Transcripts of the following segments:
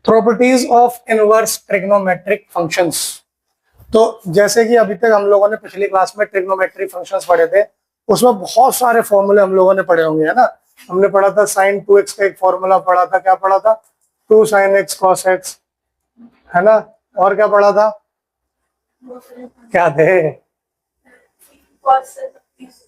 Properties of inverse trigonometric functions. तो जैसे कि अभी तक हम लोगों ने पिछली क्लास में ट्रिग्नोमेट्रिक फंक्शंस पढ़े थे, उसमें बहुत सारे फॉर्मूले हम लोगों ने पढ़े होंगे, है ना। हमने पढ़ा था साइन 2x का एक फॉर्मूला पढ़ा था, क्या पढ़ा था, 2 sin x cos x, है ना। और क्या पढ़ा था, क्या थे,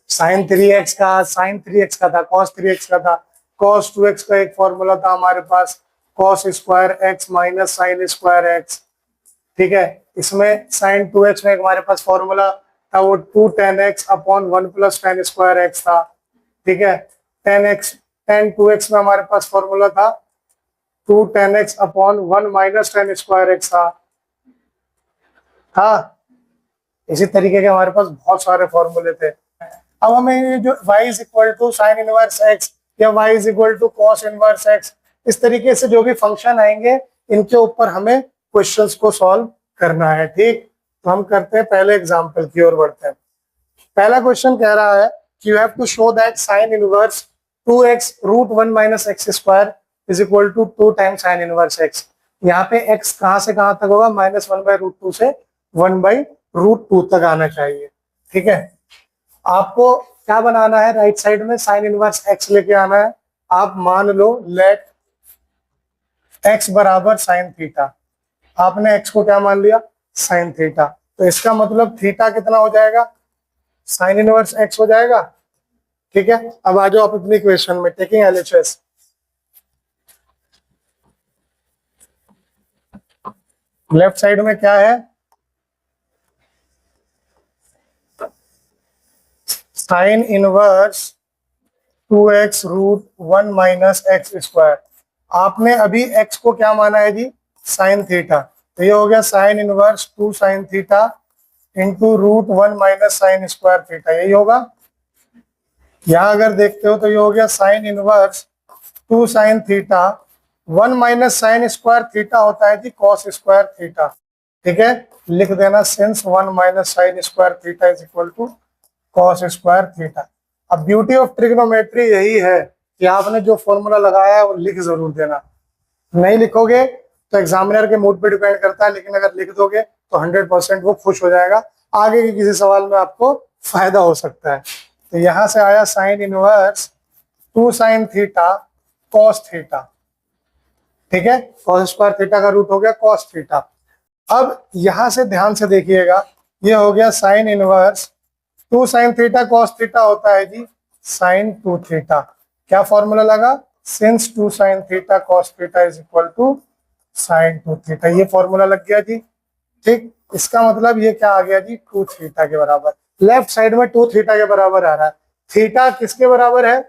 साइन 3x का, साइन 3x का था, cos 3x का था, cos 2x का एक फॉर्मूला था हमारे पास, cos square x minus sine square x। ठीक है, इसमें साइन 2x में हमारे पास फॉर्मूला था, वो 2 tan x upon 1 plus tan square x था। ठीक है, tan 2x में हमारे पास फॉर्मूला था 2 tan x upon 1 minus tan square x था। इसी तरीके के हमारे पास बहुत सारे फॉर्मूले थे। अब हमें ये जो y is equal to sine inverse x या y is equal to cos inverse x, इस तरीके से जो भी फंक्शन आएंगे इनके ऊपर हमें क्वेश्चंस को सॉल्व करना है। ठीक, तो हम करते हैं, पहले एग्जांपल की ओर बढ़ते हैं। पहला क्वेश्चन कह रहा है कि you have to show that sine inverse 2x root 1 minus x square is equal to 2 times sine inverse x। यहाँ पे x कहाँ से कहाँ तक होगा, -1 बाई रूट 2 से 1 बाई रूट 2 तक आना चाहिए। ठीक है, आपको क्या बनाना है, राइट साइड में साइन इनवर्स x लेके आना है। आप मान लो लेट x बराबर साइन थीटा, आपने x को क्या मान लिया, साइन थीटा, तो इसका मतलब थीटा कितना हो जाएगा, साइन इनवर्स x हो जाएगा। ठीक है, अब आ जाओ आप अपनी इक्वेशन में, टेकिंग एलएचएस। लेफ्ट साइड में क्या है, sine inverse 2x root 1 minus x square. आपने अभी x को क्या माना है जी, साइन थीटा, तो ये हो गया sine inverse 2 sine theta into root 1 minus sine square theta, यही होगा। यहां अगर देखते हो तो ये हो गया sine inverse 2 sine theta, 1 minus sine square theta होता है जी कॉस स्क्वायर थीटा। ठीक है, लिख देना since 1 minus sine square theta is equal to cos square theta. अब ब्यूटी ऑफ ट्रिग्नोमेट्री यही है कि आपने जो फॉर्मूला लगाया है वो लिख जरूर देना, नहीं लिखोगे तो एग्जामिनर के मूड पे डिपेंड करता है, लेकिन अगर लिख दोगे तो 100% वो खुश हो जाएगा, आगे के किसी सवाल में आपको फायदा हो सकता है। तो यहां से आया sign inverse 2 sine theta cos theta. ठीक है, कॉस स्क्वायर थीटा का रूट हो गया कॉस थीटा। अब यहां से ध्यान से देखिएगा, ये हो गया sine inverse 2 sine theta cos theta होता है जी साइन 2 थीटा। क्या फॉर्मूला लगा, since 2 sine theta cos theta is equal to sine 2 theta, ये फॉर्मूला लग गया जी। ठीक, इसका मतलब ये क्या आ गया जी, 2 थीटा के बराबर। लेफ्ट साइड में 2 थीटा के बराबर आ रहा है, थीटा किसके बराबर है,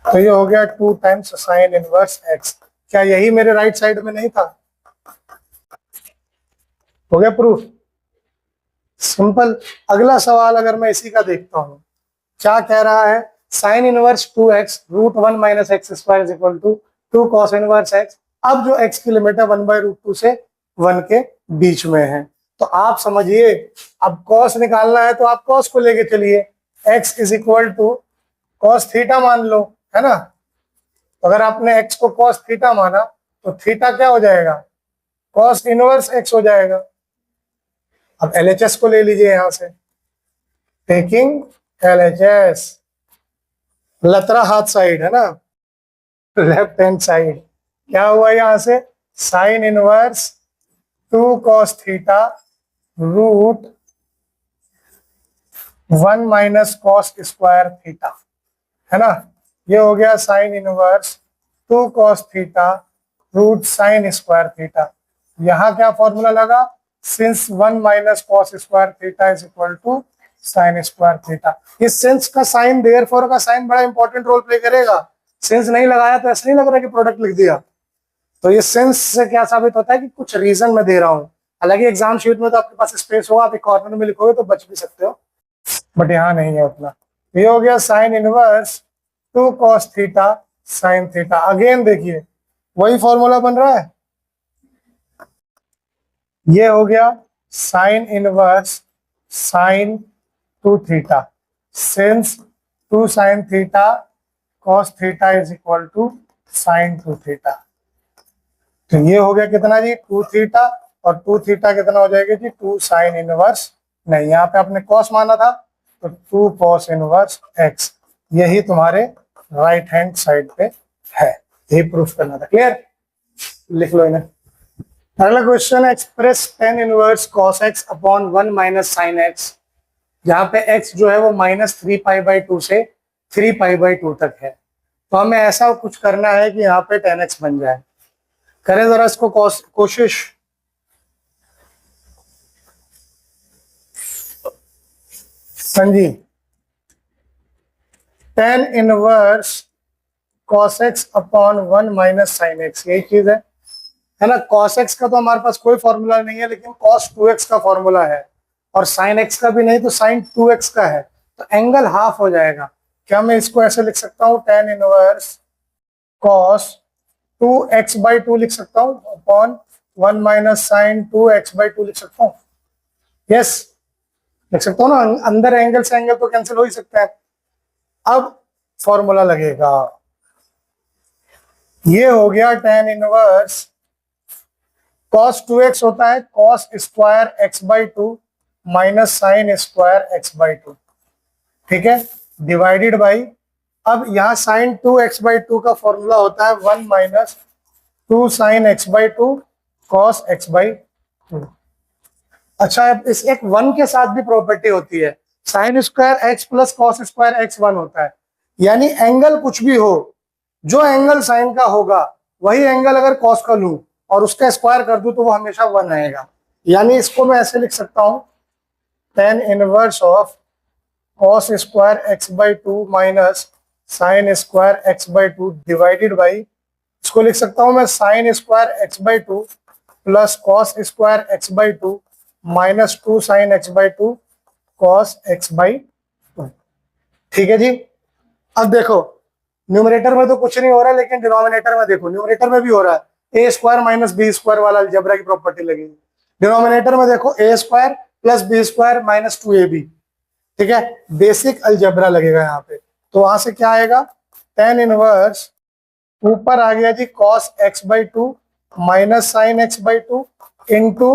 तो ये हो गया 2 टाइम्स साइन इनवर्स एक्स। क्या यही मेरे राइट साइड में नहीं था, हो गया प्रूफ, सिंपल। अगला सवाल अगर मैं इसी का देखता हूं, क्या कह रहा है, sine inverse 2x root 1 minus x square is equal to 2 cos inverse x। अब जो x की लिमिट है 1 बाई रूट 2 से 1 के बीच में है, तो आप समझिए, अब cos निकालना है तो आप cos को लेके चलिए, x is equal to cos theta मान लो, है ना। अगर आपने x को cos थीटा माना तो थीटा क्या हो जाएगा, cos इनवर्स x हो जाएगा। अब LHS को ले लीजिए यहां से, टेकिंग LHS, लतरा हाथ साइड है ना, लेफ्ट हैंड साइड, क्या हुआ यहां से, sine inverse 2 cos theta root 1 minus cos square theta, है ना। ये हो गया sine inverse 2 cos theta root sine square theta. यहां क्या फॉर्मूला लगा, since 1 minus cos square theta is equal to sine square theta. इस सिंस का साइन, देयरफॉर का साइन बड़ा इंपॉर्टेंट रोल प्ले करेगा। सिंस नहीं लगाया तो ऐसा नहीं लग रहा कि प्रोडक्ट लिख दिया, तो ये सिंस से क्या साबित होता है कि कुछ रीजन मैं दे रहा हूं। हालांकि एग्जाम शीट में तो आपके पास स्पेस होगा, आप एक कॉर्नर में लिखोगे तो बच भी सकते हो, बट यहाँ नहीं है उतना। ये हो गया sine inverse 2 cos theta sine theta. Again देखिए वही फॉर्मूला बन रहा है, ये हो गया sine inverse sine 2 theta, since 2 sine theta cos theta is equal to sine 2 theta. तो ये हो गया कितना जी, 2 थीटा, और 2 थीटा कितना हो जाएगा जी, 2 साइन इनवर्स, नहीं यहाँ पे आपने कॉस माना था तो 2 कॉस इनवर्स एक्स, यही तुम्हारे राइट हैंड साइड पे है, यही प्रूफ करना था। क्लियर, लिख लो इन्हें। अगला क्वेश्चन है, express tan inverse cos x upon 1 minus sine x, जहां पे x जो है वो -3π/2 से 3π/2 तक है। तो हमें ऐसा कुछ करना है कि यहाँ पे 10x बन जाए। करें जरा इसको कोशिश। हाँ जी, tan inverse cos x upon 1 minus sine x, यही चीज है ना। cos x का तो हमारे पास कोई फॉर्मूला नहीं है, लेकिन cos 2x का फॉर्मूला है, और sin x का भी नहीं तो sin 2x का है, तो एंगल हाफ हो जाएगा। क्या मैं इसको ऐसे लिख सकता हूँ, tan इनवर्स cos 2x/2 लिख सकता हूँ अपॉन 1 माइनस साइन 2x/2 लिख सकता हूँ। यस, लिख सकता हूँ ना, अंदर एंगल से एंगल तो कैंसिल हो ही सकता है। अब फॉर्मूला लगेगा, ये हो गया tan इनवर्स cos 2x होता है cos square x/2 minus sine square x/2, ठीक है, डिवाइडेड बाई, अब यहाँ साइन 2x/2 का फॉर्मूला होता है 1 minus 2 sine x/2 cos x/2। अच्छा, अब इस एक 1 के साथ भी प्रॉपर्टी होती है, sine square x plus cos square x 1 होता है, यानी एंगल कुछ भी हो, जो एंगल साइन का होगा वही एंगल अगर कॉस का लूं और उसका स्क्वायर कर दूं तो वो हमेशा 1 आएगा। यानी इसको मैं ऐसे लिख सकता हूं, tan inverse of cos square x/2 minus sine square x/2 divided by, इसको लिख सकता हूं मैं sine square x/2 plus cos square x/2 minus 2 sine x/2 cos x/2। ठीक है जी। अब देखो, न्यूमरेटर में तो कुछ नहीं हो रहा है, लेकिन डिनोमिनेटर में देखो, न्यूमरेटर में भी हो रहा है, A square minus B square वाला अलजेब्रा की प्रॉपर्टी लगेगी। डिनोमिनेटर में देखो, A square plus B square minus 2ab, ठीक है, बेसिक अलजेब्रा लगेगा यहाँ पे। तो वहां से क्या आएगा, tan इनवर्स ऊपर आ गया जी cos x/2 minus sine x/2 into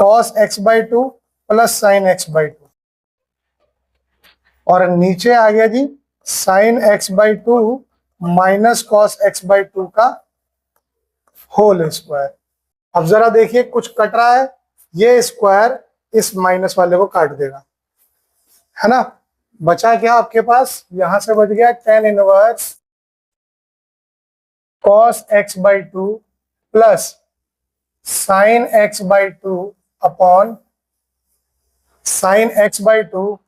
cos x/2 plus sine x/2, और नीचे आ गया जी sign x/2 minus cos x/2 का होल स्क्वायर। अब जरा देखिए, कुछ कट रहा है, ये स्क्वायर इस माइनस वाले को काट देगा, है ना। बचा क्या आपके पास, यहां से बच गया tan inverse cos x/2 plus sine x/2 upon sine x/2,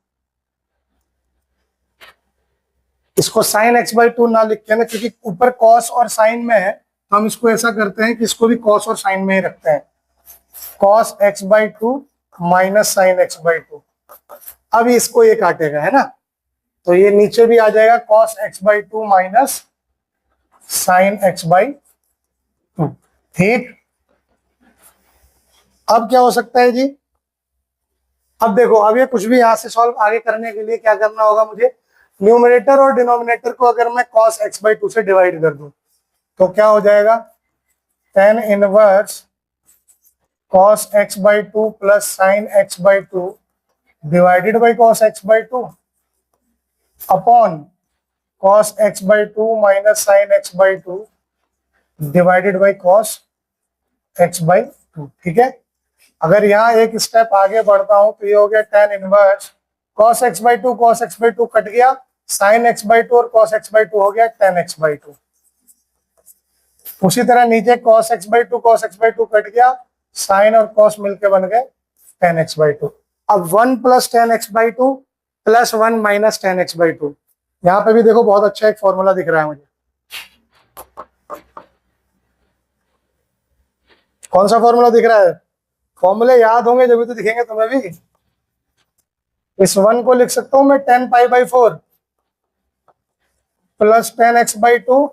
इसको साइन x/2 ना लिख के ना, क्योंकि ऊपर कॉस और साइन में है, तो हम इसको ऐसा करते हैं कि इसको भी कॉस और साइन में ही रखते हैं, cos x/2 minus sine x/2। अब इसको ये काटेगा, है ना, तो ये नीचे भी आ जाएगा cos x/2 minus sine x/2। ठीक, अब क्या हो सकता है जी, अब देखो, अब ये कुछ भी यहां से सॉल्व आगे करने के लिए क्या करना होगा मुझे, न्यूमरेटर और डिनोमिनेटर को अगर मैं cos x/2 से डिवाइड कर दूं तो क्या हो जाएगा, tan inverse cos x/2 plus sine x/2 divided by cos x/2 upon cos x/2 minus sine x/2 divided by cos x/2। ठीक है, अगर यहाँ एक स्टेप आगे बढ़ता हूं तो ये हो गया tan inverse cos x/2 cut गया, साइन x/2 और cos x/2 हो गया tan x/2। उसी तरह नीचे cos x/2 कट गया, साइन और cos मिलके बन गए tan x/2। अब 1 plus tan x/2 plus 1 minus tan x/2, यहाँ पे भी देखो बहुत अच्छा एक फॉर्मूला दिख रहा है मुझे। कौन सा फॉर्मूला दिख रहा है, फॉर्मूले याद होंगे जब भी तो दिखेंगे तुम्हें भी। इस 1 को लिख सकता हूं मैं tan π/4 plus tan x/2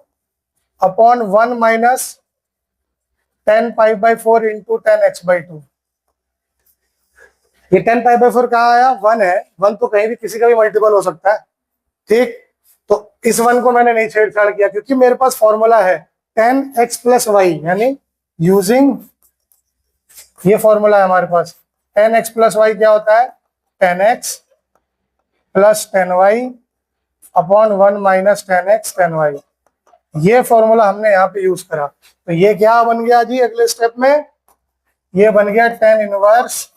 upon 1 minus tan π/4 into tan x/2। ये tan π/4 कहाँ आया, 1 है, 1 तो कहीं भी किसी का भी मल्टीपल हो सकता है। ठीक, तो इस 1 को मैंने नहीं छेड़छाड़ किया क्योंकि मेरे पास फॉर्मूला है 10x प्लस वाई, यानी यूजिंग ये फॉर्मूला है हमारे पास, 10x प्लस वाई क्या होता है, 10x plus 10y upon 1 minus 10x 10y। ये फॉर्मूला हमने यहाँ पे यूज करा, तो ये क्या बन गया जी अगले स्टेप में, ये बन गया 10 inverse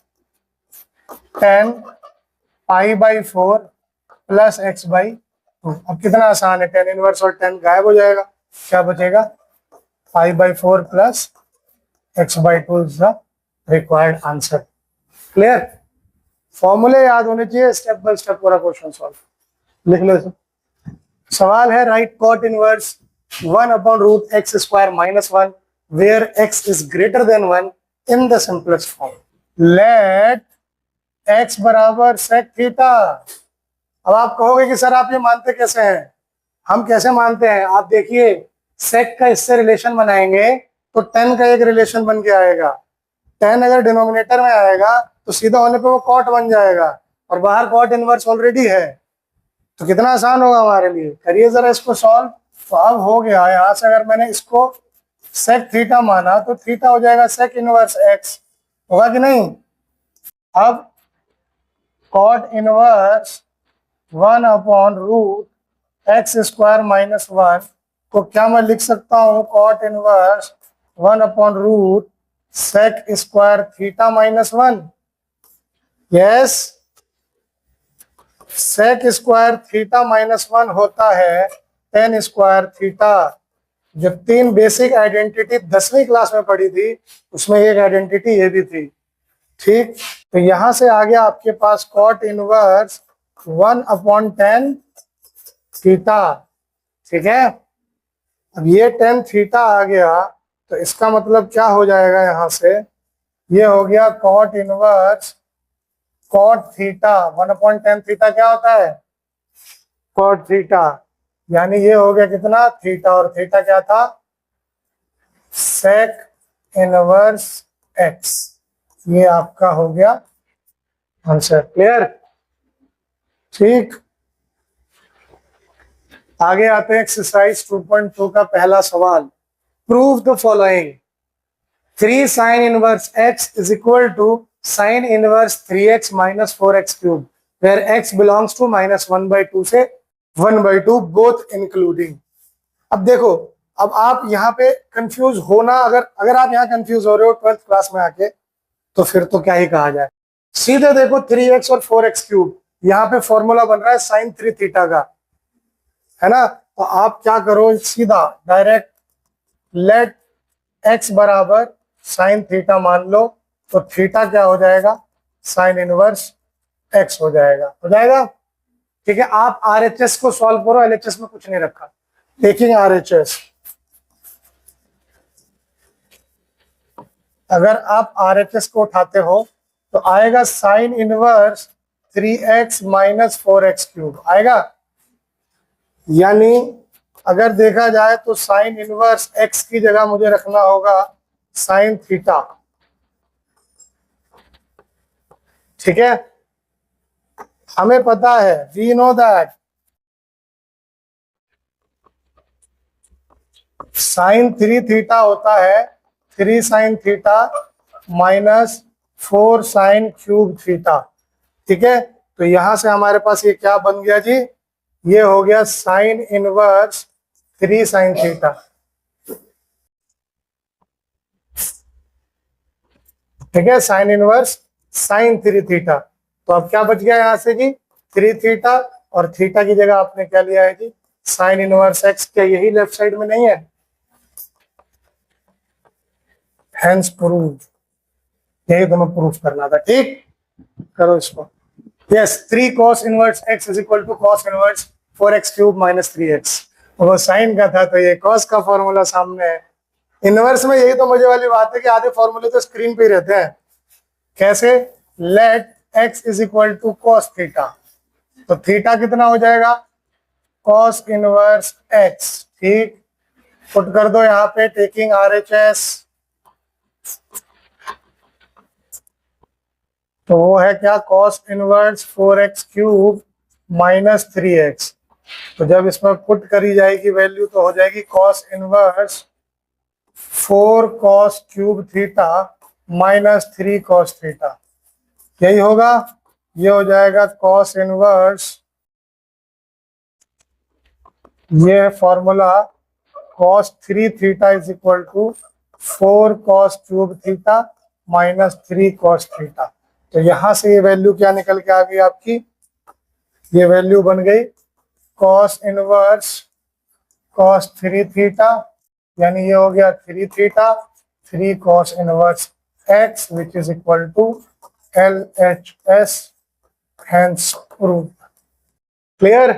10 pi by 4 plus x by 2। अब कितना आसान है, 10 इनवर्स और 10 गायब हो जाएगा, क्या बचेगा, pi by 4 plus x by 2 is the required answer. Clear, फॉर्मूले याद होने चाहिए, स्टेप बाय स्टेप पूरा क्वेश्चन सॉल्व लिख लो। सवाल है right cot inverse 1 upon root x square minus 1 where x is greater than 1 in the simplest form. Let x बराबर सेक थीटा। अब आप कहोगे कि सर आप ये मानते कैसे हैं, हम कैसे मानते हैं, आप देखिए सेक का इससे रिलेशन बनाएंगे तो 10 का एक रिलेशन बन के आएगा, 10 अगर डिनोमिनेटर में आएगा तो सीधा होने पे वो कॉट बन जाएगा, और बाहर कॉट इनवर्स ऑलरेडी है, तो कितना आसान होगा हमारे लिए। करिए जरा इसको सॉल्व। तो अब हो गया, यहाँ से अगर मैंने इसको सेक थीटा माना तो थीटा हो जाएगा सेक इनवर्स एक्स, होगा कि नहीं। अब cot inverse 1 upon root x square minus 1 को क्या मैं लिख सकता हूँ, cot inverse 1 upon root sec square theta minus 1। Yes, sec square theta minus 1 होता है टेन स्क्वायर थीटा। जो 3 बेसिक आइडेंटिटी 10वीं क्लास में पढ़ी थी उसमें एक आइडेंटिटी ये भी थी, ठीक। तो यहां से आ गया आपके पास कॉट इनवर्स 1 अपॉन 10 थीटा, ठीक है। अब ये 10 थीटा आ गया तो इसका मतलब क्या हो जाएगा, यहां से ये हो गया cot inverse cot theta 1 upon 10 theta क्या होता है, कॉट थीटा, यानी ये हो गया कितना थीटा, और थीटा क्या था, सेक इनवर्स एक्स। ये आपका हो गया आंसर। क्लियर, ठीक। आगे आते हैं एक्सरसाइज 2.2 का पहला सवाल। Prove the following, 3 sine inverse x is equal to sine inverse 3x minus 4x cube where x belongs to -1/2 से 1/2 बोथ इंक्लूडिंग। अब देखो, अब आप यहाँ पे कंफ्यूज होना, अगर आप यहाँ कंफ्यूज हो रहे हो 12th क्लास में आके, तो फिर तो क्या ही कहा जाए। सीधे देखो 3x और 4x क्यूब, यहाँ पे फॉर्मूला बन रहा है साइन 3 थीटा का, है ना। तो आप क्या करो, सीधा डायरेक्ट लेट x बराबर साइन थीटा मान लो, तो थीटा क्या हो जाएगा, साइन इनवर्स x हो जाएगा, ठीक है। आप RHS को सॉल्व करो, LHS में कुछ नहीं रखा, टेकिंग RHS। अगर आप RHS को उठाते हो तो आएगा sign inverse 3x minus 4x cube आएगा, यानी अगर देखा जाए तो साइन इनवर्स x की जगह मुझे रखना होगा साइन थीटा, ठीक है। हमें पता है, we know that sine 3 theta होता है 3 sine theta minus 4 sine cube theta, ठीक है। तो यहां से हमारे पास ये क्या बन गया जी, ये हो गया साइन इनवर्स 3 साइन थीटा, ठीक है, साइन इनवर्स साइन 3 थीटा। तो अब क्या बच गया यहां से जी, 3 थीटा, और थीटा की जगह आपने क्या लिया है जी, साइन इनवर्स एक्स। क्या यही लेफ्ट साइड में नहीं है, हेंस प्रूव, यही तुम्हें प्रूफ करना था, ठीक। करो इसको। Yes, 3 cos inverse x is equal to cos inverse 4x cube minus 3x। वो साइन का था तो ये cos का फॉर्मूला सामने है। इनवर्स में यही तो मजे वाली बात है कि आधे फॉर्मूले तो स्क्रीन पे ही रहते हैं। कैसे, let x is equal to cos theta, तो थीटा कितना हो जाएगा, cos इनवर्स x, ठीक। पुट कर दो यहाँ पे टेकिंग RHS, तो वो है क्या, cos inverse 4x cube minus 3x। तो जब इसमें पुट करी जाएगी वैल्यू तो हो जाएगी cos inverse 4 cos cube theta minus 3 cos theta, यही होगा। ये हो जाएगा cos इनवर्स, ये formula cos 3 theta is equal to 4 cos cube theta minus 3 cos theta. तो यहां से ये वैल्यू क्या निकल के आ गई आपकी, ये वैल्यू बन गई cos इनवर्स cos 3 थीटा, यानी ये हो गया 3 theta 3 cos inverse x which is equal to LHS, hence proved। Clear?